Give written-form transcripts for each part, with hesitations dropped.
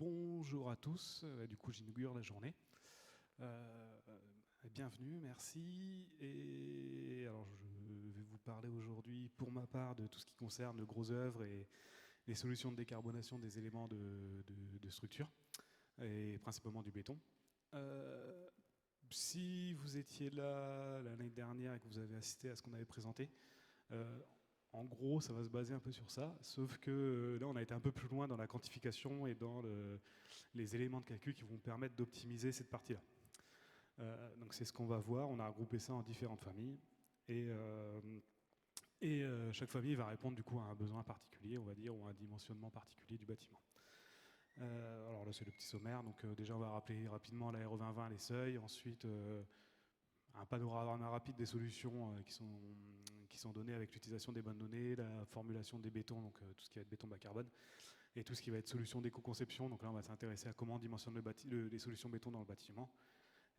Bonjour à tous, du coup j'inaugure la journée. Bienvenue, merci. Et alors je vais vous parler aujourd'hui pour ma part de tout ce qui concerne le gros œuvre et les solutions de décarbonation des éléments de structure, et principalement du béton. Si vous étiez là l'année dernière et que vous avez assisté à ce qu'on avait présenté, euh, en gros, ça va se baser un peu sur ça, sauf que là, on a été un peu plus loin dans la quantification et dans les éléments de calcul qui vont permettre d'optimiser cette partie-là. Donc c'est ce qu'on va voir, on a regroupé ça en différentes familles, et chaque famille va répondre du coup à un besoin particulier, on va dire, ou à un dimensionnement particulier du bâtiment. Alors là, c'est le petit sommaire, donc déjà on va rappeler rapidement la RE 2020, les seuils, ensuite un panorama rapide des solutions qui sont données avec l'utilisation des bonnes données, la formulation des bétons, donc tout ce qui va être béton bas carbone, et tout ce qui va être solution d'éco-conception. Donc là, on va s'intéresser à comment on dimensionne les solutions béton dans le bâtiment.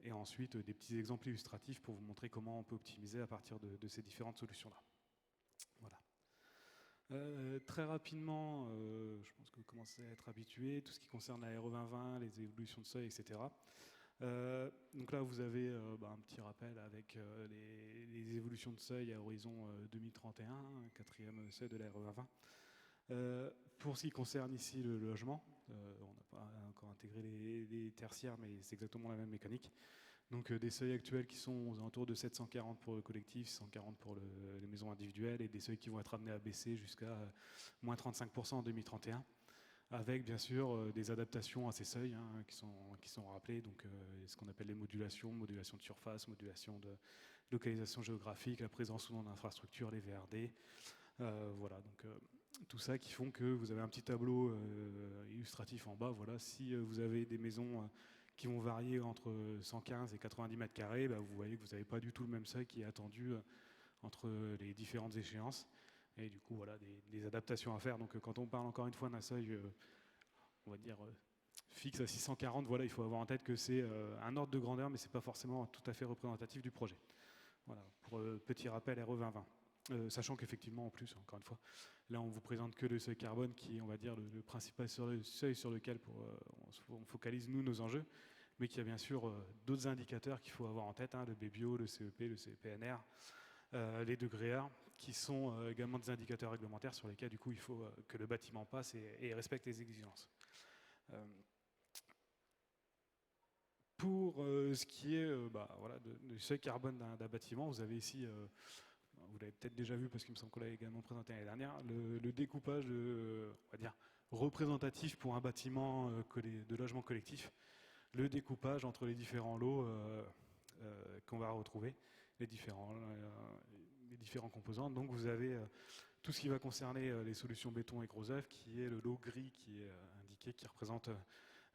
Et ensuite, des petits exemples illustratifs pour vous montrer comment on peut optimiser à partir de ces différentes solutions-là. Voilà. Très rapidement, je pense que vous commencez à être habitués, tout ce qui concerne la RE 2020, les évolutions de seuil, etc. Donc là, vous avez un petit rappel avec les évolutions de seuil à horizon 2031, quatrième seuil de la RE 2020. Pour ce qui concerne ici le logement, on n'a pas encore intégré les tertiaires, mais c'est exactement la même mécanique. Donc des seuils actuels qui sont aux alentours de 740 pour le collectif, 140 pour les maisons individuelles, et des seuils qui vont être amenés à baisser jusqu'à moins 35% en 2031, avec bien sûr des adaptations à ces seuils qui sont rappelés, donc ce qu'on appelle les modulations, modulation de surface, modulation de localisation géographique, la présence ou non d'infrastructures, les VRD. Voilà, donc tout ça qui font que vous avez un petit tableau illustratif en bas. Voilà, si vous avez des maisons qui vont varier entre 115 et 90 mètres carrés, vous voyez que vous n'avez pas du tout le même seuil qui est attendu entre les différentes échéances. Et du coup, voilà, des adaptations à faire. Donc quand on parle encore une fois d'un seuil, on va dire, fixe à 640, voilà, il faut avoir en tête que c'est un ordre de grandeur, mais ce n'est pas forcément tout à fait représentatif du projet. Voilà, pour petit rappel, RE 2020. Sachant qu'effectivement, en plus, encore une fois, là, on vous présente que le seuil carbone qui est, on va dire, le principal seuil sur lequel on focalise, nous, nos enjeux, mais qu'il y a bien sûr d'autres indicateurs qu'il faut avoir en tête, le BBio, le CEP, le CPNR, les degrés R, qui sont également des indicateurs réglementaires sur lesquels, du coup, il faut que le bâtiment passe et respecte les exigences. Pour ce qui est voilà, du seuil carbone d'un bâtiment, vous avez ici, vous l'avez peut-être déjà vu parce qu'il me semble qu'on l'a également présenté l'année dernière, le découpage, on va dire, représentatif pour un bâtiment de logement collectif, le découpage entre les différents lots qu'on va retrouver, les différents composants. Donc vous avez tout ce qui va concerner les solutions béton et gros œuvre, qui est le lot gris qui est indiqué, qui représente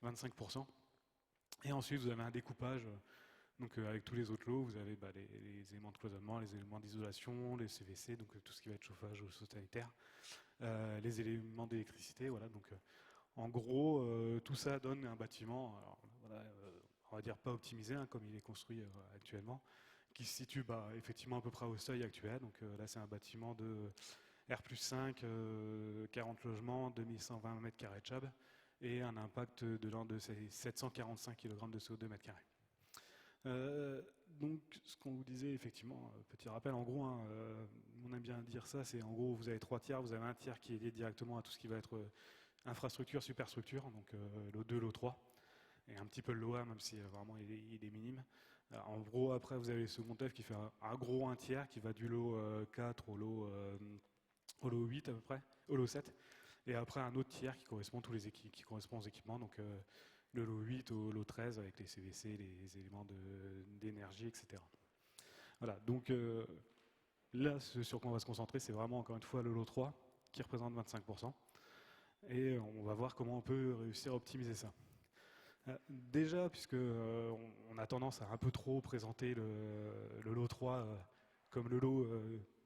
25%. Et ensuite, vous avez un découpage, donc avec tous les autres lots, vous avez les éléments de cloisonnement, les éléments d'isolation, les CVC, donc tout ce qui va être chauffage ou sanitaire, les éléments d'électricité, voilà. Donc, en gros, tout ça donne un bâtiment, alors, voilà, on va dire pas optimisé, comme il est construit actuellement, qui se situe effectivement à peu près au seuil actuel. Donc là, c'est un bâtiment de R+5, 40 logements, 2120 m² de chab, et un impact de l'ordre de 745 kg de CO2 mètre carré. Donc, ce qu'on vous disait, effectivement, petit rappel, en gros, on aime bien dire ça, c'est en gros, vous avez 3 tiers, vous avez un tiers qui est lié directement à tout ce qui va être infrastructure, superstructure, donc lot 2, lot 3, et un petit peu le lot 1, même si vraiment il est minime. Alors, en gros, après, vous avez le second œuvre qui fait un gros un tiers, qui va du lot 4 au lot 8 à peu près, au lot 7. Et après, un autre tiers qui correspond, qui correspond aux équipements, donc le lot 8 au lot 13 avec les CVC, les éléments d'énergie, etc. Voilà, donc là, ce sur quoi on va se concentrer, c'est vraiment encore une fois le lot 3 qui représente 25%. Et on va voir comment on peut réussir à optimiser ça. Déjà, puisque on a tendance à un peu trop présenter le lot 3 comme le lot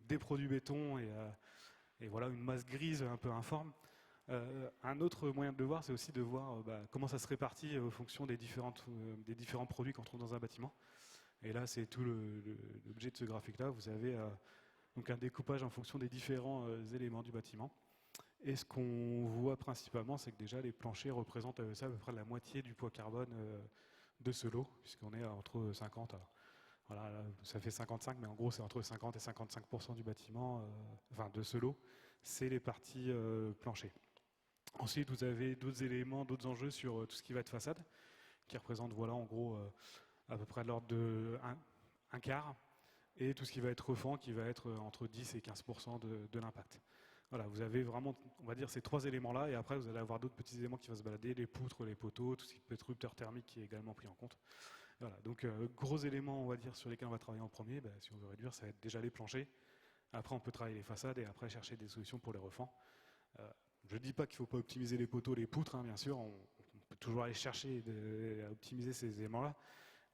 des produits béton et voilà, une masse grise un peu informe. Un autre moyen de le voir, c'est aussi de voir comment ça se répartit en fonction des différents produits qu'on trouve dans un bâtiment. Et là, c'est tout l'objet de ce graphique-là. Vous avez donc un découpage en fonction des différents éléments du bâtiment. Et ce qu'on voit principalement, c'est que déjà les planchers représentent ça à peu près la moitié du poids carbone de ce lot, puisqu'on est entre 50, alors, voilà, là, ça fait 55, mais en gros c'est entre 50 et 55% du bâtiment, enfin de ce lot, c'est les parties planchers. Ensuite, vous avez d'autres éléments, d'autres enjeux sur tout ce qui va être façade, qui représente, voilà, en gros, à peu près de l'ordre de un quart, et tout ce qui va être refend, qui va être entre 10 et 15% de l'impact. Voilà, vous avez vraiment, on va dire, ces trois éléments-là, et après vous allez avoir d'autres petits éléments qui vont se balader, les poutres, les poteaux, tout ce qui peut être rupteur thermique qui est également pris en compte. Voilà, donc gros éléments, on va dire, sur lesquels on va travailler en premier, si on veut réduire, ça va être déjà les planchers. Après, on peut travailler les façades et après chercher des solutions pour les refends. Je ne dis pas qu'il ne faut pas optimiser les poteaux, les poutres, hein, bien sûr, on peut toujours aller chercher à optimiser ces éléments-là,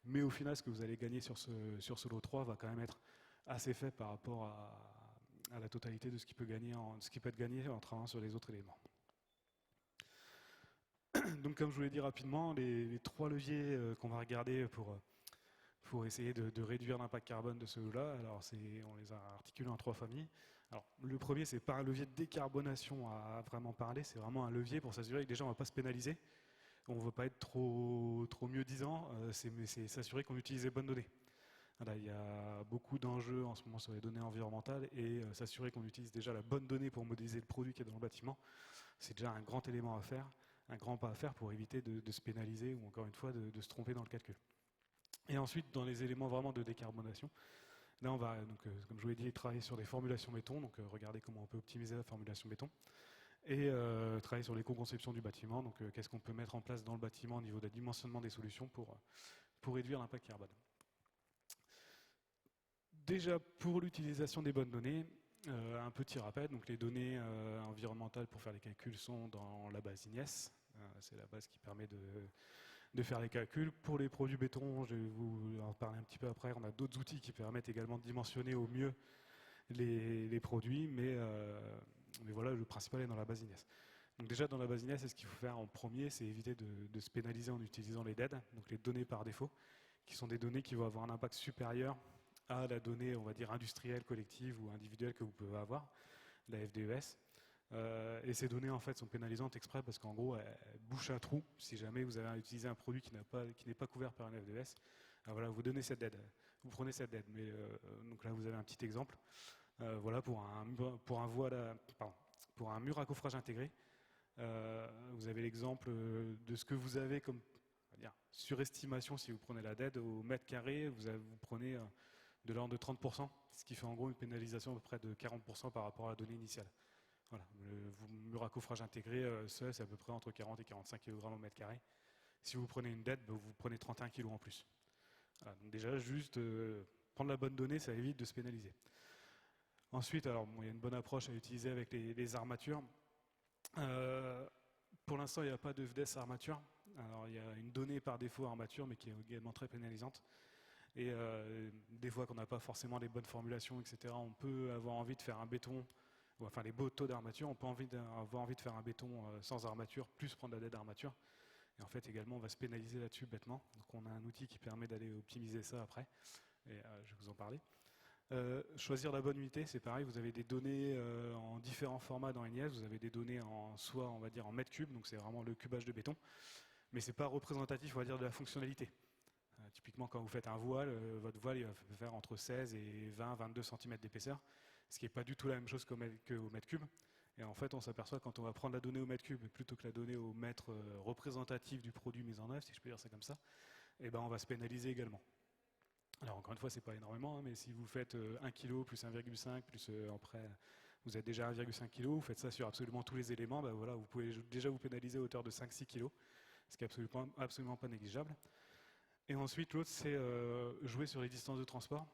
mais au final, ce que vous allez gagner sur ce lot 3 va quand même être assez fait par rapport à la totalité de ce qui peut être gagné en travaillant sur les autres éléments. Donc, comme je vous l'ai dit rapidement, les trois leviers qu'on va regarder pour essayer de réduire l'impact carbone de ce lot-là, alors on les a articulés en trois familles. Alors, le premier, c'est pas un levier de décarbonation à vraiment parler, c'est vraiment un levier pour s'assurer que déjà on ne va pas se pénaliser, on ne veut pas être trop mieux disant, c'est s'assurer qu'on utilise les bonnes données. Voilà, il y a beaucoup d'enjeux en ce moment sur les données environnementales et s'assurer qu'on utilise déjà la bonne donnée pour modéliser le produit qui est dans le bâtiment, c'est déjà un grand élément à faire, un grand pas à faire pour éviter de se pénaliser ou encore une fois de se tromper dans le calcul. Et ensuite, dans les éléments vraiment de décarbonation, là on va, donc, comme je vous l'ai dit, travailler sur des formulations béton, donc regarder comment on peut optimiser la formulation béton, et travailler sur l'éco-conception du bâtiment, donc qu'est-ce qu'on peut mettre en place dans le bâtiment au niveau de dimensionnement des solutions pour réduire l'impact carbone. Déjà, pour l'utilisation des bonnes données, un petit rappel, donc les données environnementales pour faire les calculs sont dans la base INES, c'est la base qui permet de faire les calculs. Pour les produits béton, je vais vous en parler un petit peu après, on a d'autres outils qui permettent également de dimensionner au mieux les produits, mais voilà, le principal est dans la base INES. Donc déjà dans la base INES, ce qu'il faut faire en premier, c'est éviter de se pénaliser en utilisant les DED, donc les données par défaut, qui sont des données qui vont avoir un impact supérieur à la donnée, on va dire, industrielle, collective ou individuelle que vous pouvez avoir, la FDES. Et ces données en fait sont pénalisantes exprès parce qu'en gros elles bouchent un trou si jamais vous avez utilisé un produit qui n'est pas couvert par une FDES. Alors voilà, vous donnez cette aide, vous prenez cette aide. Mais donc là vous avez un petit exemple. Voilà pour un mur à coffrage intégré. Vous avez l'exemple de ce que vous avez comme, on va dire, surestimation si vous prenez la DED au mètre carré. Vous prenez de l'ordre de 30%, ce qui fait en gros une pénalisation à peu près de 40% par rapport à la donnée initiale. Voilà, le mur à coffrage intégré, c'est à peu près entre 40 et 45 kg au mètre carré. Si vous prenez une DED, vous prenez 31 kg en plus. Voilà, donc déjà, juste prendre la bonne donnée, ça évite de se pénaliser. Ensuite, alors, bon, il y a une bonne approche à utiliser avec les armatures. Pour l'instant, il n'y a pas de FDES armature. Alors, il y a une donnée par défaut armature, mais qui est également très pénalisante. Et des fois qu'on n'a pas forcément les bonnes formulations, etc., on peut avoir envie de faire un béton, enfin les beaux taux d'armature, on peut avoir envie de faire un béton sans armature, plus prendre la DED d'armature. Et en fait, également, on va se pénaliser là-dessus bêtement. Donc on a un outil qui permet d'aller optimiser ça après, et je vais vous en parler. Choisir la bonne unité, c'est pareil, vous avez des données en différents formats dans INES, vous avez des données soit on va dire en mètres cubes, donc c'est vraiment le cubage de béton, mais c'est pas représentatif, on va dire, de la fonctionnalité. Typiquement, quand vous faites un voile, votre voile il va faire entre 16 et 20-22 cm d'épaisseur, ce qui n'est pas du tout la même chose qu'au mètre cube. Et en fait, on s'aperçoit quand on va prendre la donnée au mètre cube plutôt que la donnée au mètre représentatif du produit mis en œuvre, si je peux dire ça comme ça, et ben on va se pénaliser également. Alors encore une fois, c'est pas énormément, hein, mais si vous faites 1 kg plus 1,5 plus après vous êtes déjà 1,5 kg, vous faites ça sur absolument tous les éléments, ben voilà, vous pouvez déjà vous pénaliser à hauteur de 5-6 kg, ce qui est absolument pas négligeable. Et ensuite, l'autre, c'est jouer sur les distances de transport,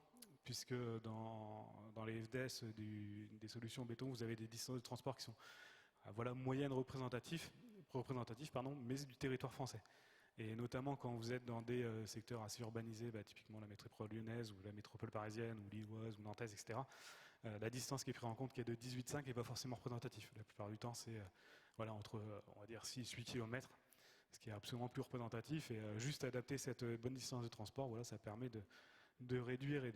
puisque dans les FDES des solutions béton, vous avez des distances de transport qui sont voilà, moyennes représentatives, mais du territoire français. Et notamment quand vous êtes dans des secteurs assez urbanisés, typiquement la métropole lyonnaise ou la métropole parisienne ou lilloise ou nantaise, etc., la distance qui est prise en compte, qui est de 18,5, n'est pas forcément représentative. La plupart du temps, c'est voilà, entre on va dire 6-8 km, ce qui est absolument plus représentatif. Et juste adapter cette bonne distance de transport, voilà, ça permet de réduire et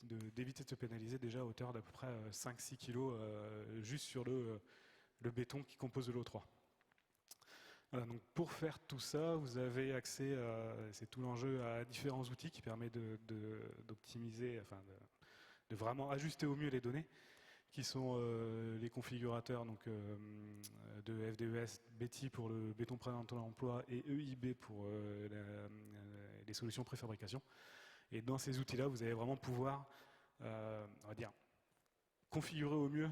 d'éviter de se pénaliser déjà à hauteur d'à peu près 5-6 kg juste sur le béton qui compose de l'O3. Voilà, donc pour faire tout ça, vous avez accès, c'est tout l'enjeu, à différents outils qui permettent d'optimiser, enfin de vraiment ajuster au mieux les données, qui sont les configurateurs donc, de FDES, Betty pour le béton présentant l'emploi et EIB pour les solutions préfabrication. Et dans ces outils-là, vous allez vraiment pouvoir, on va dire, configurer au mieux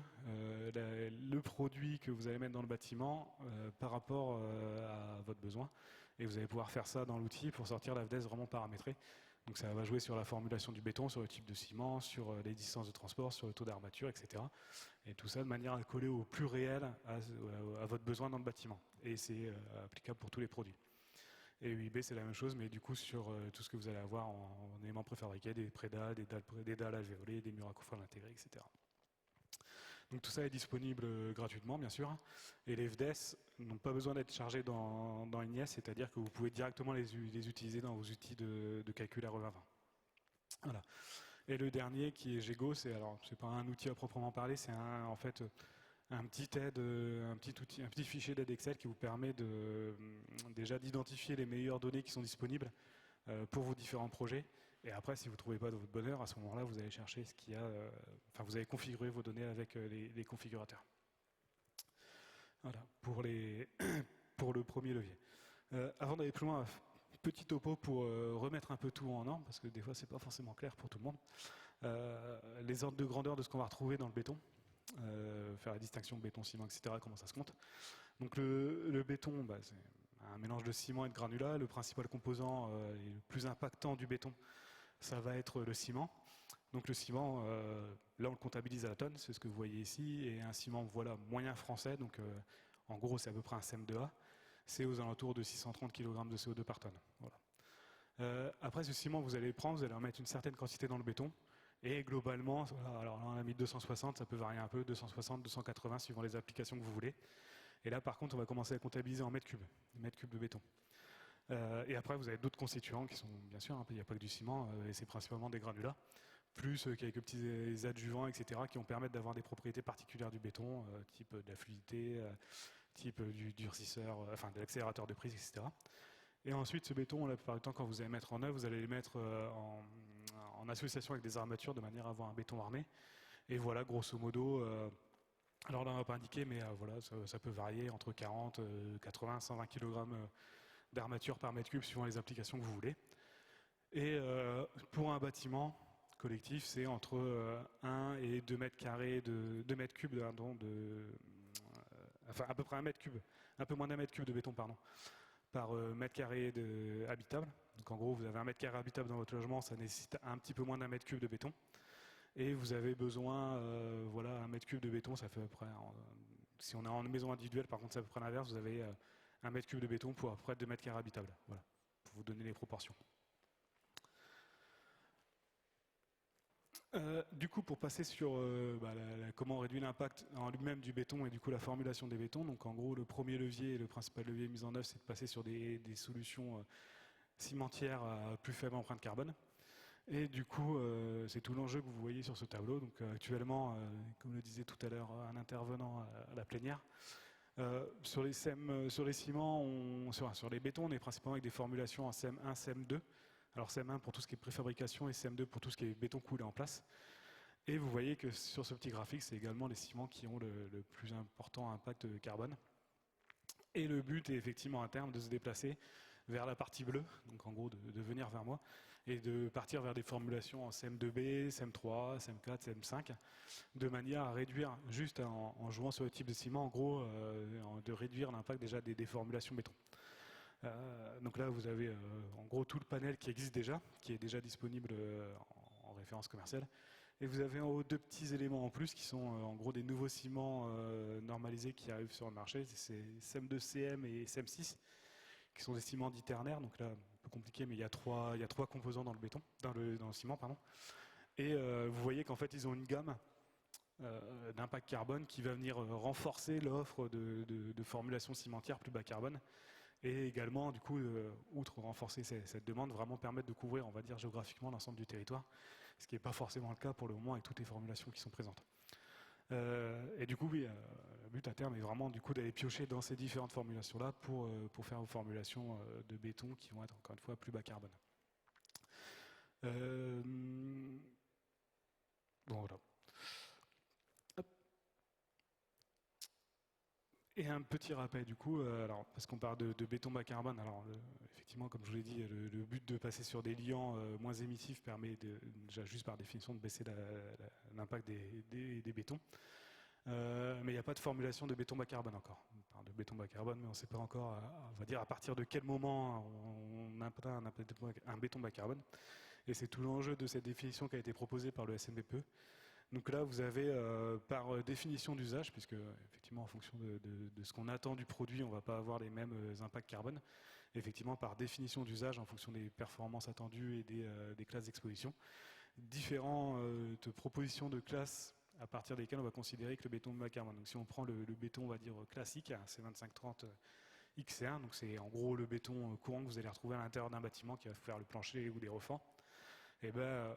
le produit que vous allez mettre dans le bâtiment par rapport à votre besoin. Et vous allez pouvoir faire ça dans l'outil pour sortir la FDES vraiment paramétrée. Donc ça va jouer sur la formulation du béton, sur le type de ciment, sur les distances de transport, sur le taux d'armature, etc. Et tout ça de manière à coller au plus réel à votre besoin dans le bâtiment. Et c'est applicable pour tous les produits. Et UIB, c'est la même chose, mais du coup sur tout ce que vous allez avoir en éléments préfabriqués, des prédales, des dalles alvéolées, des murs à coffrage intégrés, etc. Donc tout ça est disponible gratuitement, bien sûr. Et les FDES n'ont pas besoin d'être chargés dans INIES, c'est-à-dire que vous pouvez directement les utiliser dans vos outils de calcul RE2020. Voilà. Et le dernier, qui est GEGO, c'est pas un outil à proprement parler, c'est en fait un petit fichier d'aide Excel qui vous permet déjà d'identifier les meilleures données qui sont disponibles pour vos différents projets. Et après, si vous ne trouvez pas de votre bonheur, à ce moment-là, vous allez chercher ce qu'il y a. Vous allez configurer vos données avec les configurateurs. Voilà, pour le premier levier. Avant d'aller plus loin, petit topo pour remettre un peu tout en ordre, parce que des fois, c'est pas forcément clair pour tout le monde. Les ordres de grandeur de ce qu'on va retrouver dans le béton. Faire la distinction béton-ciment, etc., comment ça se compte. Donc le béton, c'est un mélange de ciment et de granulat. Le principal composant et le plus impactant du béton, ça va être le ciment. Donc le ciment, là on le comptabilise à la tonne, c'est ce que vous voyez ici, et un ciment moyen français, donc en gros c'est à peu près un CM2A, c'est aux alentours de 630 kg de CO2 par tonne. Voilà. Après ce ciment, vous allez le prendre, vous allez en mettre une certaine quantité dans le béton, et globalement, voilà, alors là on a mis 260, ça peut varier un peu, 260, 280 suivant les applications que vous voulez. Et là par contre on va commencer à comptabiliser en mètres cubes de béton. Et après vous avez d'autres constituants qui sont bien sûr, il n'y a pas que du ciment, et c'est principalement des granulats, plus quelques petits adjuvants, etc., qui vont permettre d'avoir des propriétés particulières du béton, type de la fluidité, type du durcisseur, de l'accélérateur de prise, etc. Et ensuite, ce béton, la plupart du temps, quand vous allez mettre en œuvre, vous allez les mettre en association avec des armatures de manière à avoir un béton armé. Et voilà, grosso modo, alors là, on n'a pas indiqué, mais voilà, ça peut varier entre 40, 80, 120 kg d'armature par mètre cube suivant les applications que vous voulez. Et pour un bâtiment collectif, c'est entre 1 et 2 mètres carrés 2 mètres cubes à peu près un mètre cube, un peu moins d'un mètre cube de béton, pardon, par mètre carré habitable. Donc en gros, vous avez un mètre carré habitable dans votre logement, ça nécessite un petit peu moins d'un mètre cube de béton. Et vous avez besoin, un mètre cube de béton, ça fait à peu près, si on est en maison individuelle, par contre, c'est à peu près l'inverse, vous avez un mètre cube de béton pour à peu près 2 mètres carrés habitables. Voilà, pour vous donner les proportions. Du coup, pour passer sur comment on réduit l'impact en lui-même du béton et du coup la formulation des bétons, donc en gros le premier levier et le principal levier mis en œuvre, c'est de passer sur des solutions cimentières à plus faible empreinte carbone. Et du coup, c'est tout l'enjeu que vous voyez sur ce tableau. Donc actuellement, comme le disait tout à l'heure un intervenant à la plénière, sur les ciments, sur les bétons, on est principalement avec des formulations en CM1, CM2. Alors CM1 pour tout ce qui est préfabrication et CM2 pour tout ce qui est béton coulé en place. Et vous voyez que sur ce petit graphique, c'est également les ciments qui ont le plus important impact carbone. Et le but est effectivement à terme de se déplacer vers la partie bleue, donc en gros de venir vers moi, et de partir vers des formulations en CM2B, CM3, CM4, CM5, de manière à réduire, juste en jouant sur le type de ciment, en gros, de réduire l'impact déjà des formulations béton. Donc là, vous avez en gros tout le panel qui existe déjà, qui est déjà disponible en référence commerciale. Et vous avez en haut deux petits éléments en plus qui sont en gros des nouveaux ciments normalisés qui arrivent sur le marché. C'est CM2CM et CM6 qui sont des ciments dits ternaires. Donc là, un peu compliqué, mais il y a trois composants dans le béton, dans le ciment, pardon. Et vous voyez qu'en fait, ils ont une gamme d'impact carbone qui va venir renforcer l'offre de formulations cimentières plus bas carbone. Et également, du coup, outre renforcer cette demande, vraiment permettre de couvrir, on va dire, géographiquement l'ensemble du territoire, ce qui n'est pas forcément le cas pour le moment avec toutes les formulations qui sont présentes. Et du coup, oui, but à terme est vraiment du coup d'aller piocher dans ces différentes formulations-là pour faire vos formulations de béton qui vont être encore une fois plus bas carbone. Bon voilà. Hop. Et un petit rappel du coup, alors, parce qu'on parle de béton bas carbone, alors effectivement comme je vous l'ai dit, le but de passer sur des liants moins émissifs permet déjà juste par définition de baisser l'impact des bétons. Mais il n'y a pas de formulation de béton bas carbone encore. On parle de béton bas carbone, mais on ne sait pas encore, on va dire, à partir de quel moment on implante un béton bas carbone. Et c'est tout l'enjeu de cette définition qui a été proposée par le SNBPE. Donc là, vous avez par définition d'usage, puisque effectivement, en fonction de ce qu'on attend du produit, on ne va pas avoir les mêmes impacts carbone. Effectivement, par définition d'usage, en fonction des performances attendues et des classes d'exposition, différentes propositions de classes à partir desquelles on va considérer que le béton bas carbone. Donc si on prend le béton, on va dire classique, C2530 XR, donc c'est en gros le béton courant que vous allez retrouver à l'intérieur d'un bâtiment qui va faire le plancher ou des refends. Et ben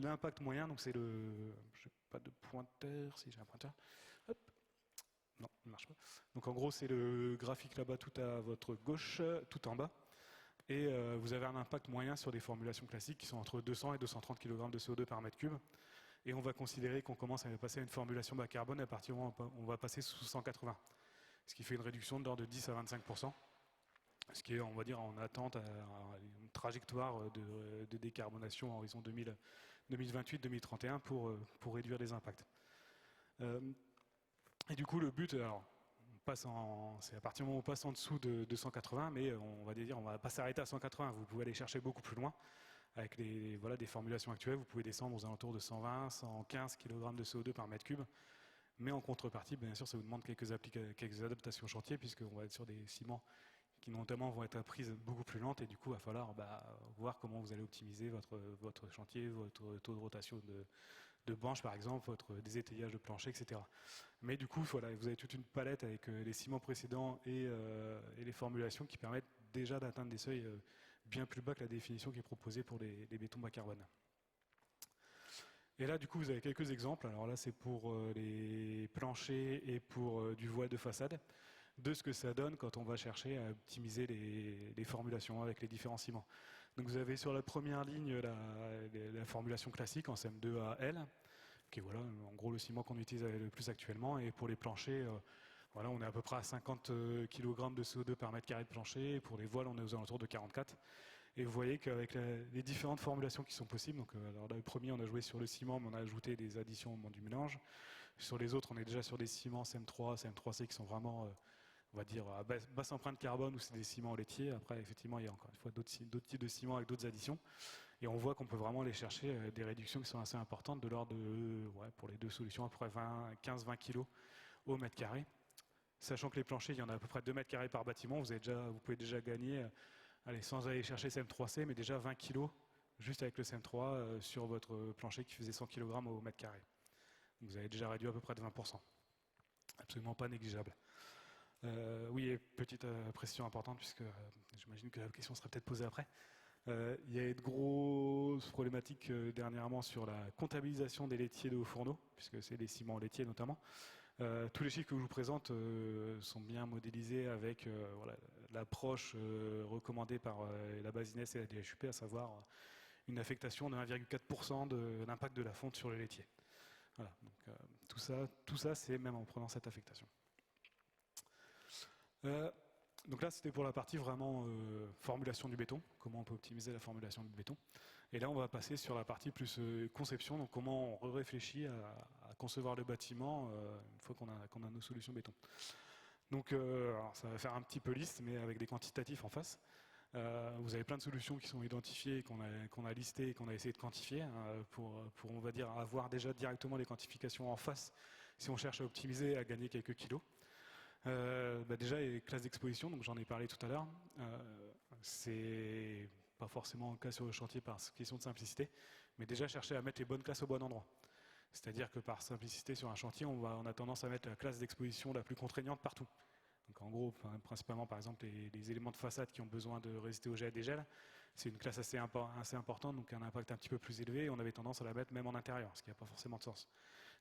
l'impact moyen, donc c'est le, je n'ai pas de pointeur, si j'ai un pointeur. Hop. Non, il ne marche pas. Donc en gros c'est le graphique là-bas tout à votre gauche, tout en bas. Et vous avez un impact moyen sur des formulations classiques qui sont entre 200 et 230 kg de CO2 par mètre cube. Et on va considérer qu'on commence à passer à une formulation bas carbone à partir du moment où on va passer sous 180. Ce qui fait une réduction de l'ordre de 10 à 25%. Ce qui est, on va dire, en attente à une trajectoire de décarbonation à horizon 2028-2031 pour réduire les impacts. Et du coup, le but, alors, c'est à partir du moment où on passe en dessous de 280, mais on va dire, on ne va pas s'arrêter à 180. Vous pouvez aller chercher beaucoup plus loin. Avec des formulations actuelles, vous pouvez descendre aux alentours de 120, 115 kg de CO2 par mètre cube. Mais en contrepartie, bien sûr, ça vous demande quelques adaptations au chantier, puisqu'on va être sur des ciments qui notamment vont être à prise beaucoup plus lente, et du coup, il va falloir voir comment vous allez optimiser votre chantier, votre taux de rotation de branches, par exemple, votre désétayage de plancher, etc. Mais du coup, voilà, vous avez toute une palette avec les ciments précédents et les formulations qui permettent déjà d'atteindre des seuils bien plus bas que la définition qui est proposée pour les bétons bas carbone. Et là, du coup, vous avez quelques exemples. Alors là, c'est pour les planchers et pour du voile de façade, de ce que ça donne quand on va chercher à optimiser les formulations avec les différents ciments. Donc vous avez sur la première ligne la formulation classique en CM2 à L, qui est voilà, en gros le ciment qu'on utilise le plus actuellement. Et pour les planchers, voilà, on est à peu près à 50 kg de CO2 par mètre carré de plancher. Et pour les voiles, on est aux alentours de 44. Et vous voyez qu'avec les différentes formulations qui sont possibles, donc alors là, le premier, on a joué sur le ciment, mais on a ajouté des additions au moment du mélange. Sur les autres, on est déjà sur des ciments CM3, CM3C qui sont vraiment, on va dire, à basse empreinte carbone, ou c'est des ciments laitiers. Après, effectivement, il y a encore une fois d'autres types de ciments avec d'autres additions. Et on voit qu'on peut vraiment aller chercher des réductions qui sont assez importantes, de l'ordre de, pour les deux solutions, à peu près 15-20 kg au mètre carré. Sachant que les planchers, il y en a à peu près 2 mètres carrés par bâtiment, vous pouvez déjà gagner, sans aller chercher CM3C, mais déjà 20 kg juste avec le CM3 sur votre plancher qui faisait 100 kg au mètre carré. Donc vous avez déjà réduit à peu près de 20%. Absolument pas négligeable. Oui, et petite précision importante, puisque j'imagine que la question sera peut-être posée après. Il y a eu de grosses problématiques dernièrement sur la comptabilisation des laitiers de hauts fourneaux, puisque c'est des ciments laitiers notamment. Tous les chiffres que je vous présente sont bien modélisés avec l'approche recommandée par la base INES et la DHUP, à savoir une affectation de 1,4% de l'impact de la fonte sur le laitier. Voilà, donc, tout ça, c'est même en prenant cette affectation. Donc là, c'était pour la partie vraiment formulation du béton, comment on peut optimiser la formulation du béton. Et là, on va passer sur la partie plus conception, donc comment on réfléchit à concevoir le bâtiment une fois qu'on a nos solutions béton. Donc, alors ça va faire un petit peu liste, mais avec des quantitatifs en face. Vous avez plein de solutions qui sont identifiées, qu'on a listées et qu'on a essayé de quantifier pour, on va dire, avoir déjà directement les quantifications en face si on cherche à optimiser, à gagner quelques kilos. Déjà, les classes d'exposition, donc j'en ai parlé tout à l'heure. C'est pas forcément le cas sur le chantier par question de simplicité, mais déjà chercher à mettre les bonnes classes au bon endroit. C'est-à-dire que par simplicité sur un chantier, on a tendance à mettre la classe d'exposition la plus contraignante partout. Donc en gros, principalement par exemple les éléments de façade qui ont besoin de résister au jet et dégel, c'est une classe assez importante, donc un impact un petit peu plus élevé, et on avait tendance à la mettre même en intérieur, ce qui n'a pas forcément de sens.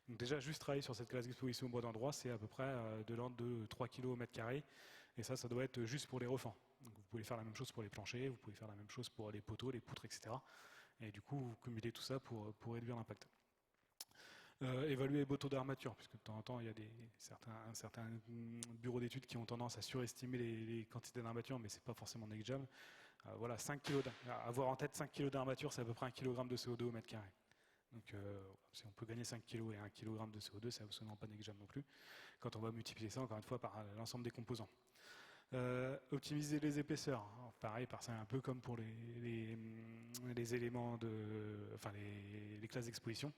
Donc déjà, juste travailler sur cette classe d'exposition au bois d'endroit, c'est à peu près de l'ordre de 3 kg au mètre carré. Et ça doit être juste pour les refends. Donc vous pouvez faire la même chose pour les planchers, vous pouvez faire la même chose pour les poteaux, les poutres, etc. Et du coup, vous cumulez tout ça pour réduire l'impact. Évaluer les beaux taux d'armature, puisque de temps en temps, il y a certains bureaux d'études qui ont tendance à surestimer les quantités d'armature, mais ce n'est pas forcément négligeable. Voilà, 5 kg avoir en tête 5 kg d'armature, c'est à peu près 1 kg de CO2 au mètre carré. Donc si on peut gagner 5 kg et 1 kg de CO2, c'est absolument pas négligeable non plus, quand on va multiplier ça encore une fois par l'ensemble des composants. Optimiser les épaisseurs, alors, pareil, c'est un peu comme pour les éléments les classes d'exposition.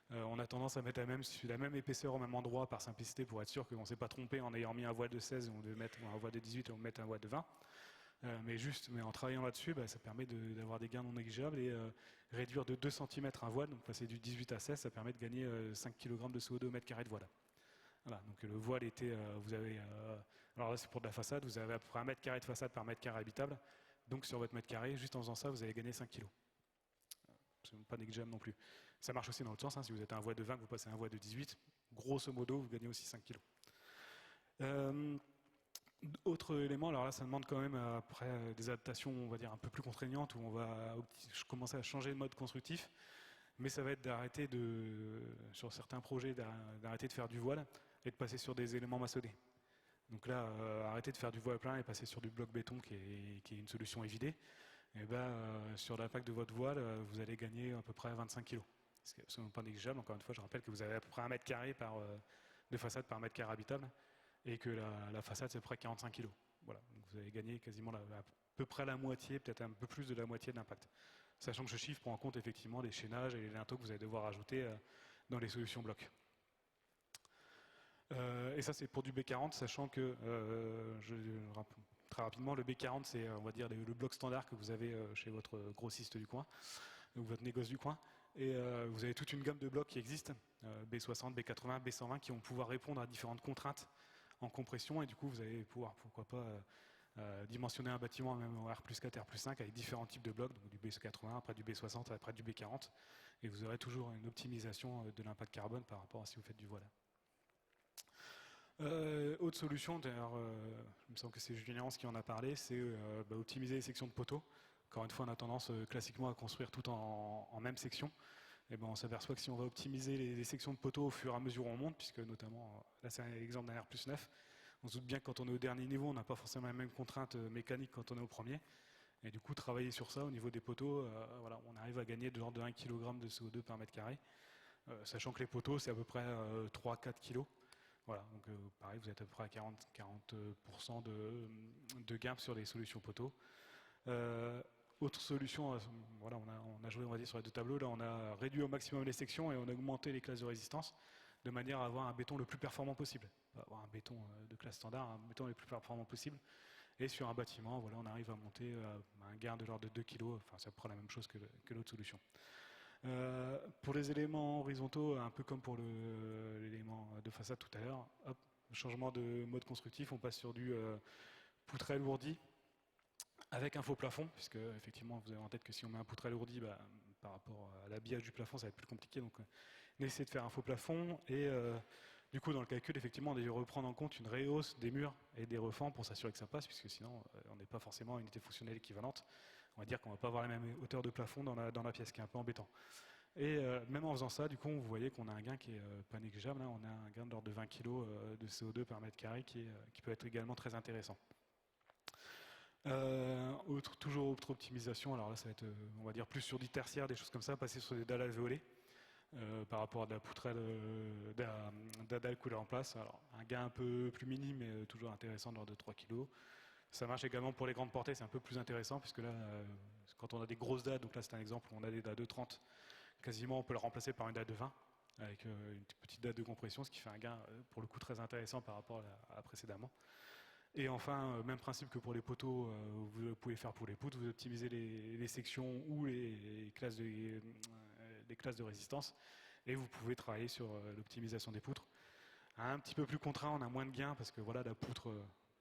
On a tendance à mettre la même épaisseur au même endroit par simplicité pour être sûr qu'on ne s'est pas trompé en ayant mis un voile de 16 ou un voile de 18 et on met un voile de 20. Mais en travaillant là-dessus, ça permet d'avoir des gains non négligeables et réduire de 2 cm un voile, donc passer du 18 à 16, ça permet de gagner 5 kg de CO2 au mètre carré de voile. Voilà, donc le voile était, alors là c'est pour de la façade, vous avez à peu près 1 mètre carré de façade par mètre carré habitable, donc sur votre mètre carré, juste en faisant ça, vous allez gagner 5 kg. C'est pas négligeable non plus. Ça marche aussi dans l'autre sens, hein, si vous êtes un voile de 20, que vous passez à un voile de 18, grosso modo, vous gagnez aussi 5 kg. Autre élément, alors là ça demande quand même après des adaptations, on va dire un peu plus contraignantes, où on va commencer à changer de mode constructif, mais ça va être sur certains projets, d'arrêter de faire du voile et de passer sur des éléments maçonnés. Donc là, arrêter de faire du voile plein et passer sur du bloc béton qui est une solution évidée. Et sur l'impact de votre voile, vous allez gagner à peu près 25 kg. Ce qui n'est absolument pas négligeable. Encore une fois, je rappelle que vous avez à peu près 1 mètre carré de façade par mètre carré habitable et que la façade c'est à peu près 45 kg. Voilà. Donc vous avez gagné quasiment à peu près la moitié, peut-être un peu plus de la moitié de l'impact. Sachant que ce chiffre prend en compte effectivement les chaînages et les linteaux que vous allez devoir ajouter dans les solutions blocs. Et ça c'est pour du B40, sachant que très rapidement, le B40 c'est on va dire le bloc standard que vous avez chez votre grossiste du coin ou votre négoce du coin. Et vous avez toute une gamme de blocs qui existent, B60, B80, B120, qui vont pouvoir répondre à différentes contraintes en compression. Et du coup, vous allez pouvoir, pourquoi pas, dimensionner un bâtiment même en R+4, R+5 avec différents types de blocs, donc du B80, après du B60, après du B40. Et vous aurez toujours une optimisation de l'impact carbone par rapport à si vous faites du voile. Autre solution, d'ailleurs, il me semble que c'est Julien Léance qui en a parlé, c'est optimiser les sections de poteaux. Encore une fois, on a tendance classiquement à construire tout en même section. Et on s'aperçoit que si on va optimiser les sections de poteaux au fur et à mesure où on monte, puisque notamment, là c'est un exemple d'un R+9, on se doute bien que quand on est au dernier niveau, on n'a pas forcément la même contrainte mécanique quand on est au premier. Et du coup, travailler sur ça au niveau des poteaux, on arrive à gagner de l'ordre de 1 kg de CO2 par mètre carré, sachant que les poteaux, c'est à peu près 3-4 kg. Voilà, donc pareil, vous êtes à peu près à 40% de gain sur les solutions poteaux. Autre solution, on a joué on va dire, sur les deux tableaux, là on a réduit au maximum les sections et on a augmenté les classes de résistance de manière à avoir un béton le plus performant possible. Pas avoir un béton de classe standard, un béton le plus performant possible. Et sur un bâtiment, on arrive à monter un gain de l'ordre de 2 kg, enfin ça prend la même chose que l'autre solution. Pour les éléments horizontaux, un peu comme pour l'élément de façade tout à l'heure, changement de mode constructif, on passe sur du poutre alourdi avec un faux plafond, puisque effectivement vous avez en tête que si on met un poutre alourdi, par rapport à l'habillage du plafond, ça va être plus compliqué. Donc on essaie de faire un faux plafond et du coup dans le calcul, effectivement, on doit reprendre en compte une rehausse des murs et des refends pour s'assurer que ça passe, puisque sinon on n'est pas forcément à une unité fonctionnelle équivalente. On va dire qu'on ne va pas avoir la même hauteur de plafond dans la pièce, qui est un peu embêtant. Et même en faisant ça, du coup, vous voyez qu'on a un gain qui est pas négligeable. On a un gain de l'ordre de 20 kg de CO2 par mètre carré qui peut être également très intéressant. Toujours autre optimisation, alors là ça va être on va dire plus sur du tertiaire, des choses comme ça, passer sur des dalles alvéolées par rapport à de la poutrelle de la dalle coulée en place. Alors un gain un peu plus minime mais toujours intéressant de l'ordre de 3 kg. Ça marche également pour les grandes portées, c'est un peu plus intéressant puisque là quand on a des grosses dalles, donc là c'est un exemple où on a des dalles de 30, quasiment on peut le remplacer par une dalle de 20 avec une petite dalle de compression, ce qui fait un gain pour le coup très intéressant par rapport à précédemment. Et enfin, même principe que pour les poteaux, vous pouvez faire pour les poutres, vous optimisez les sections ou les classes de résistance et vous pouvez travailler sur l'optimisation des poutres. Un petit peu plus contraint, on a moins de gains parce que voilà, la poutre,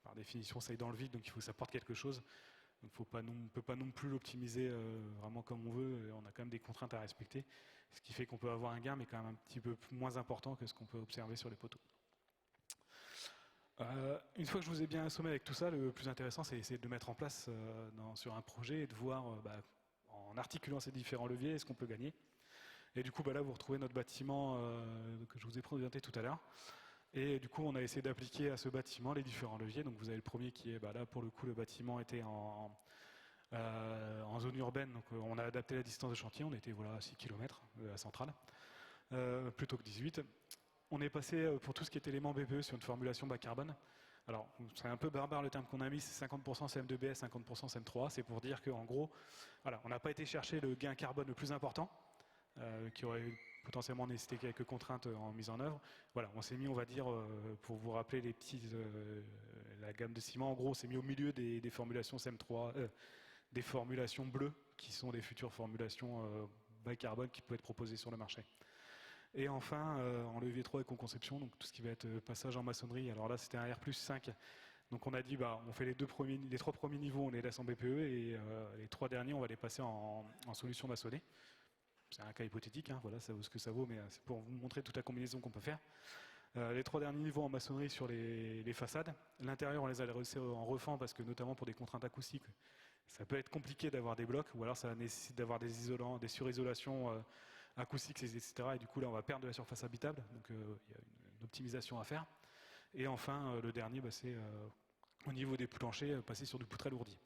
par définition, ça est dans le vide, donc il faut que ça porte quelque chose. Donc on ne peut pas non plus l'optimiser vraiment comme on veut, on a quand même des contraintes à respecter, ce qui fait qu'on peut avoir un gain, mais quand même un petit peu moins important que ce qu'on peut observer sur les poteaux. Une fois que je vous ai bien assommé avec tout ça, le plus intéressant, c'est essayer de le mettre en place sur un projet et de voir, en articulant ces différents leviers, ce qu'on peut gagner. Et du coup, là, vous retrouvez notre bâtiment que je vous ai présenté tout à l'heure. Et du coup, on a essayé d'appliquer à ce bâtiment les différents leviers. Donc, vous avez le premier qui est, là, pour le coup, le bâtiment était en zone urbaine. Donc, on a adapté la distance de chantier. On était à 6 km de la centrale, plutôt que 18. On est passé, pour tout ce qui est éléments BPE, sur une formulation bas carbone. Alors, c'est un peu barbare le terme qu'on a mis, c'est 50% CM2BS, 50% CM3A. C'est pour dire qu'en gros, voilà, on n'a pas été chercher le gain carbone le plus important, qui aurait potentiellement nécessité quelques contraintes en mise en œuvre. Voilà, on s'est mis, on va dire, pour vous rappeler la gamme de ciment, en gros, on s'est mis au milieu des formulations CM3, des formulations bleues, qui sont des futures formulations bas carbone qui peuvent être proposées sur le marché. Et enfin, en levier 3 éco-conception, donc tout ce qui va être passage en maçonnerie. Alors là, c'était un R+5. Donc on a dit, on fait les 3 premiers niveaux, on les laisse en BPE, et les 3 derniers, on va les passer en solution maçonnée. C'est un cas hypothétique, voilà, ça vaut ce que ça vaut, mais c'est pour vous montrer toute la combinaison qu'on peut faire. Les 3 derniers niveaux en maçonnerie sur les façades. L'intérieur, on les a laissés en refend parce que, notamment pour des contraintes acoustiques, ça peut être compliqué d'avoir des blocs, ou alors ça nécessite d'avoir des isolants, des surisolations acoustiques, etc. Et du coup, là, on va perdre de la surface habitable, donc il y a une optimisation à faire. Et enfin, le dernier, c'est au niveau des planchers, passer sur du poutre alourdi.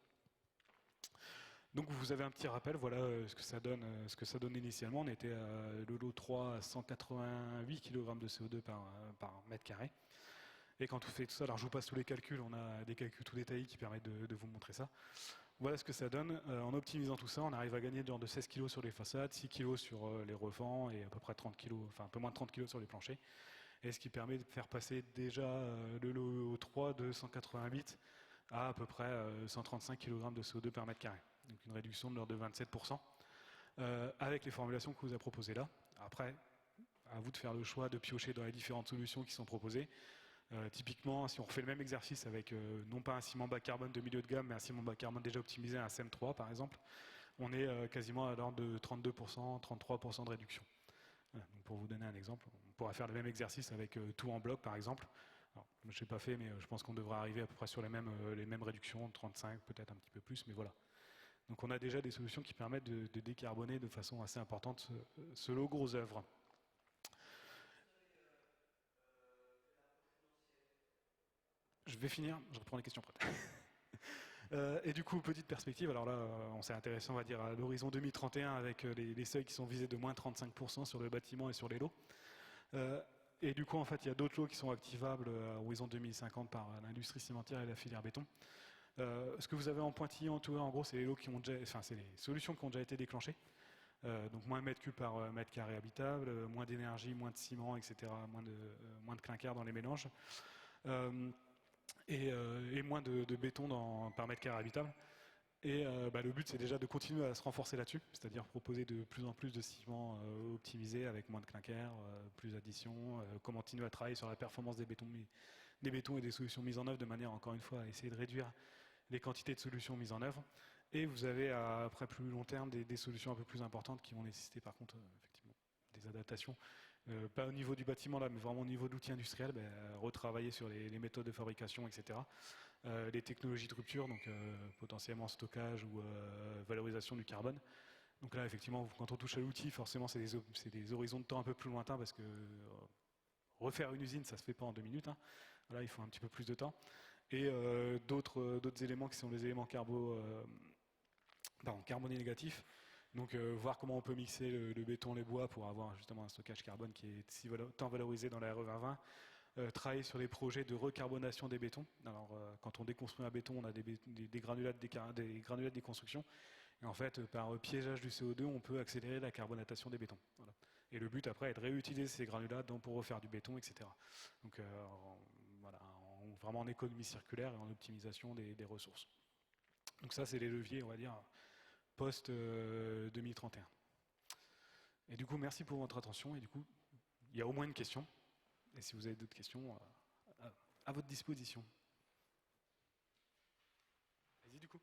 Donc vous avez un petit rappel, voilà ce que ça donne initialement. On était le lot 3 à 188 kg de CO2 par mètre carré. Et quand on fait tout ça, alors je vous passe tous les calculs, on a des calculs tout détaillés qui permettent de vous montrer ça. Voilà ce que ça donne. En optimisant tout ça, on arrive à gagner de 16 kg sur les façades, 6 kg sur les refends et à peu près 30 kg, enfin un peu moins de 30 kg sur les planchers. Et ce qui permet de faire passer déjà le lot 3 de 188 à peu près 135 kg de CO2 par mètre carré. Donc une réduction de l'ordre de 27%, avec les formulations que vous a proposées là. Après, à vous de faire le choix de piocher dans les différentes solutions qui sont proposées. Typiquement, si on refait le même exercice avec non pas un ciment bas carbone de milieu de gamme, mais un ciment bas carbone déjà optimisé, un CM3 par exemple, on est quasiment à l'ordre de 32%, 33% de réduction. Voilà, donc pour vous donner un exemple, on pourra faire le même exercice avec tout en bloc par exemple. Alors, je ne l'ai pas fait, mais je pense qu'on devra arriver à peu près sur les mêmes réductions, 35, peut-être un petit peu plus, mais voilà. Donc on a déjà des solutions qui permettent de décarboner de façon assez importante ce lot gros œuvre. Je vais finir, je reprends les questions après. Et du coup, petite perspective, alors là, on s'est intéressé, on va dire, à l'horizon 2031 avec les seuils qui sont visés de moins 35% sur le bâtiment et sur les lots. Et du coup, en fait, il y a d'autres lots qui sont activables à horizon 2050 par l'industrie cimentière et la filière béton. Ce que vous avez en pointillant, tout en gros, c'est les lots qui ont déjà, enfin, c'est les solutions qui ont déjà été déclenchées. Donc moins de mètres cubes par mètre carré habitable, moins d'énergie, moins de ciment, etc., moins de clinker dans les mélanges. Et moins de béton par mètre carré habitable. Et le but, c'est déjà de continuer à se renforcer là-dessus, c'est-à-dire proposer de plus en plus de ciments optimisés avec moins de clinker, plus d'addition, continuer à travailler sur la performance des bétons et des solutions mises en œuvre de manière, encore une fois, à essayer de réduire les quantités de solutions mises en œuvre. Et vous avez, après plus long terme, des solutions un peu plus importantes qui vont nécessiter, par contre, effectivement, des adaptations. Pas au niveau du bâtiment là, mais vraiment au niveau de l'outil industriel, retravailler sur les méthodes de fabrication, etc. Les technologies de rupture, donc potentiellement stockage ou valorisation du carbone. Donc là, effectivement, quand on touche à l'outil, forcément, c'est des horizons de temps un peu plus lointains parce que refaire une usine, ça se fait pas en 2 minutes. Là, il faut un petit peu plus de temps. Et d'autres éléments qui sont les éléments carbonés négatifs. Donc voir comment on peut mixer le béton, les bois pour avoir justement un stockage carbone qui est tant valorisé dans la RE 2020. Travailler sur les projets de recarbonation des bétons. Alors quand on déconstruit un béton, on a des granulats de déconstruction. Et en fait, par piégeage du CO2, on peut accélérer la carbonatation des bétons. Voilà. Et le but après est de réutiliser ces granulats pour refaire du béton, etc. Donc voilà, vraiment en économie circulaire et en optimisation des ressources. Donc ça, c'est les leviers, on va dire, post-2031. Et du coup, merci pour votre attention. Et du coup, il y a au moins une question. Et si vous avez d'autres questions, à votre disposition. Vas-y du coup.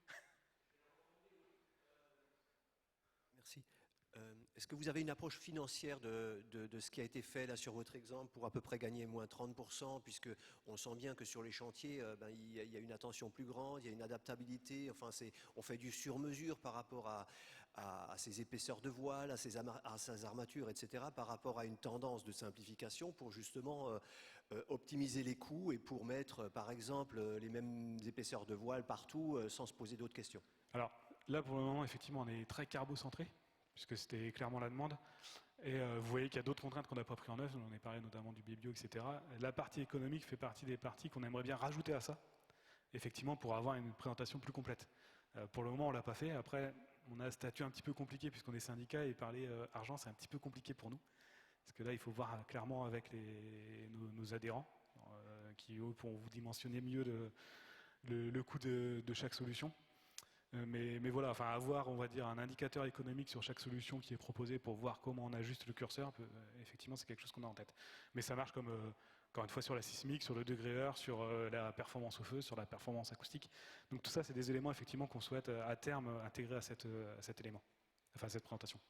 Est-ce que vous avez une approche financière de ce qui a été fait là sur votre exemple pour à peu près gagner moins 30%, puisque on sent bien que sur les chantiers, il y a une attention plus grande, il y a une adaptabilité, enfin on fait du sur-mesure par rapport à ces épaisseurs de voile, à ces armatures, etc., par rapport à une tendance de simplification pour justement optimiser les coûts et pour mettre, par exemple, les mêmes épaisseurs de voile partout sans se poser d'autres questions. Alors là, pour le moment, effectivement, on est très carbo-centré, puisque c'était clairement la demande. Et vous voyez qu'il y a d'autres contraintes qu'on n'a pas pris en œuvre, on en a parlé notamment du BBio, etc. La partie économique fait partie des parties qu'on aimerait bien rajouter à ça, effectivement, pour avoir une présentation plus complète. Pour le moment, on ne l'a pas fait. Après, on a un statut un petit peu compliqué, puisqu'on est syndicat, et parler argent, c'est un petit peu compliqué pour nous. Parce que là, il faut voir clairement avec nos adhérents, qui, eux, pourront vous dimensionner mieux le coût de chaque solution. Mais voilà, enfin avoir, on va dire, un indicateur économique sur chaque solution qui est proposée pour voir comment on ajuste le curseur, effectivement, c'est quelque chose qu'on a en tête. Mais ça marche comme, encore une fois, sur la sismique, sur le degré heure, sur la performance au feu, sur la performance acoustique. Donc tout ça, c'est des éléments, effectivement, qu'on souhaite à terme intégrer à cet élément, enfin à cette présentation.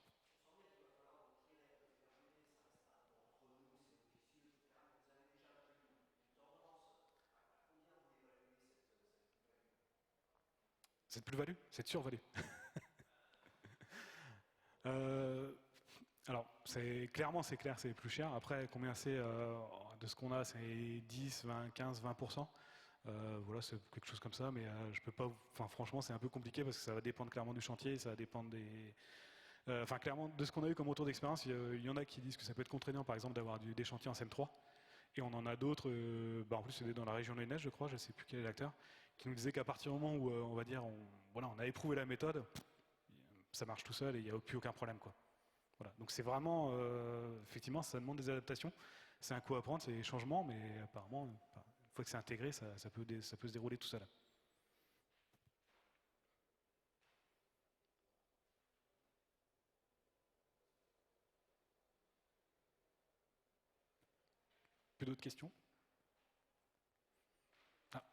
Cette plus-value, cette survalue. Alors, clairement, c'est clair, c'est plus cher. Après, combien c'est de ce qu'on a, c'est 10, 20, 15, 20%. Voilà, c'est quelque chose comme ça, mais je peux pas. Enfin, franchement, c'est un peu compliqué parce que ça va dépendre clairement du chantier, ça va dépendre des. Enfin, clairement, de ce qu'on a eu comme retour d'expérience, il y en a qui disent que ça peut être contraignant, par exemple, d'avoir des chantiers en CM3. Et on en a d'autres, en plus c'était dans la région lyonnaise, je crois, je ne sais plus quel est l'acteur, qui nous disait qu'à partir du moment où, on va dire, on a éprouvé la méthode, ça marche tout seul et il n'y a plus aucun problème, quoi. Voilà. Donc c'est vraiment, effectivement, ça demande des adaptations. C'est un coup à prendre, c'est des changements, mais apparemment, une fois que c'est intégré, ça peut se dérouler tout seul. Plus d'autres questions? Ah.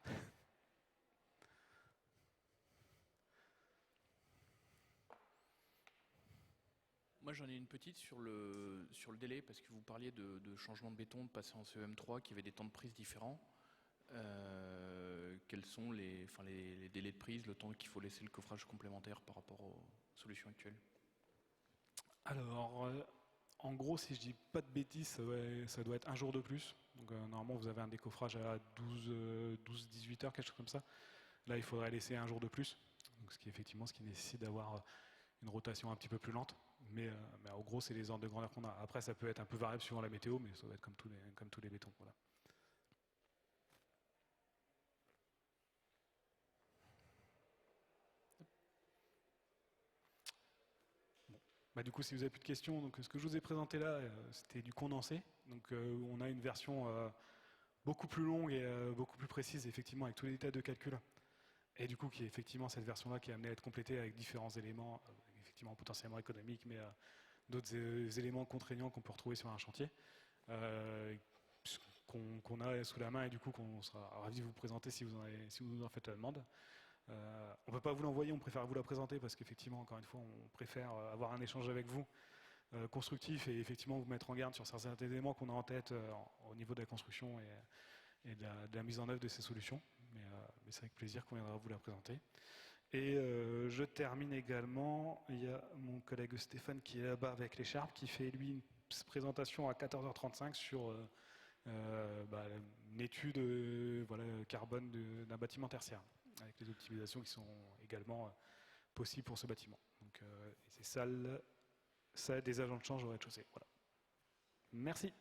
Moi j'en ai une petite sur le délai, parce que vous parliez de changement de béton, de passer en CEM3, qui avait des temps de prise différents. Quels sont les délais de prise, le temps qu'il faut laisser le coffrage complémentaire par rapport aux solutions actuelles? Alors, en gros, si je dis pas de bêtises, ça doit être un jour de plus. Donc normalement, vous avez un décoffrage à 12-18 heures, quelque chose comme ça. Là, il faudrait laisser un jour de plus. Donc, ce qui nécessite d'avoir une rotation un petit peu plus lente. Mais en gros, c'est les ordres de grandeur qu'on a. Après, ça peut être un peu variable suivant la météo, mais ça doit être comme tous les bétons. Voilà. Du coup, si vous n'avez plus de questions, donc, ce que je vous ai présenté là, c'était du condensé. Donc, on a une version beaucoup plus longue et beaucoup plus précise, effectivement, avec tous les détails de calcul. Et du coup, qui est effectivement cette version-là qui est amenée à être complétée avec différents éléments, effectivement potentiellement économiques, mais d'autres éléments contraignants qu'on peut retrouver sur un chantier, qu'on a sous la main et du coup qu'on sera ravis de vous présenter si vous en faites la demande. On ne peut pas vous l'envoyer, on préfère vous la présenter parce qu'effectivement, encore une fois, on préfère avoir un échange avec vous constructif et effectivement vous mettre en garde sur certains éléments qu'on a en tête au niveau de la construction et de la mise en œuvre de ces solutions. Mais c'est avec plaisir qu'on viendra vous la présenter. Et je termine également, il y a mon collègue Stéphane qui est là-bas avec l'écharpe, qui fait lui une présentation à 14h35 sur une étude carbone d'un bâtiment tertiaire, avec les optimisations qui sont également possibles pour ce bâtiment. Donc c'est salle des agents de change au rez-de-chaussée. Voilà. Merci.